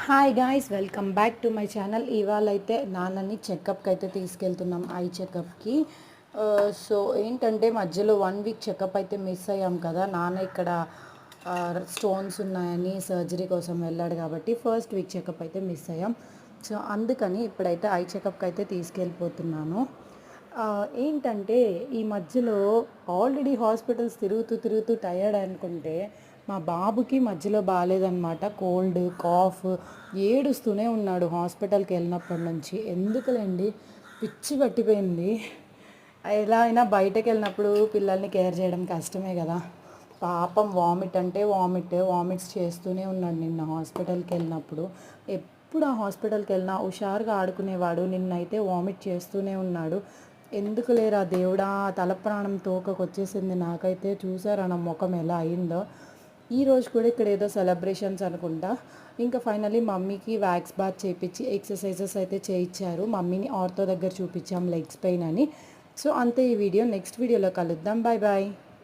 Hi guys, welcome back to my channel. ఇవాళ అయితే నాన్నని చెకప్కి అయితే తీసుకెళ్తున్నాం, ఐ చెకప్కి. సో ఏంటంటే మధ్యలో 1 వీక్ చెకప్ అయితే మిస్ అయ్యాం కదా. నాన్న ఇక్కడ స్టోన్స్ ఉన్నాయని సర్జరీ కోసం వెళ్ళాడు కాబట్టి ఫస్ట్ వీక్ చెకప్ అయితే మిస్ అయ్యాం. సో అందుకని ఇప్పుడైతే ఐ చెకప్కి అయితే తీసుకెళ్ళిపోతున్నాను. ఏంటంటే ఈ మధ్యలో ఆల్రెడీ హాస్పిటల్స్ తిరుగుతూ తిరుగుతూ టయర్డ్ అనుకుంటే మా బాబుకి మధ్యలో బాగాలేదనమాట. కోల్డ్, కాఫ్, ఏడుస్తూనే ఉన్నాడు హాస్పిటల్కి వెళ్ళినప్పటి నుంచి. ఎందుకులేండి, పిచ్చి పట్టిపోయింది. ఎలా అయినా బయటకు వెళ్ళినప్పుడు పిల్లల్ని కేర్ చేయడం కష్టమే కదా. పాపం వామిట్స్ చేస్తూనే ఉన్నాడు నిన్న హాస్పిటల్కి వెళ్ళినప్పుడు. ఎప్పుడు ఆ హాస్పిటల్కి వెళ్ళినా హుషారుగా ఆడుకునేవాడు, నిన్నైతే వామిట్ చేస్తూనే ఉన్నాడు. ఎందుకు లేరా దేవుడా, తల ప్రాణం తోకకొచ్చేసింది నాకైతే. చూసారా నా ముఖం ఎలా అయిందో. ఈరోజు కూడా ఇక్కడ ఏదో సెలబ్రేషన్స్ అనుకుంటా. ఇంకా ఫైనలీ మమ్మీకి వ్యాక్స్ బాత్ చేయించి ఎక్సర్సైజెస్ అయితే చేయించారు. మమ్మీని ఆర్థో దగ్గర చూపించాం లెగ్స్ పెయిన్ అని. సో అంతే ఈ వీడియో. నెక్స్ట్ వీడియోలో కలుద్దాం. Bye bye.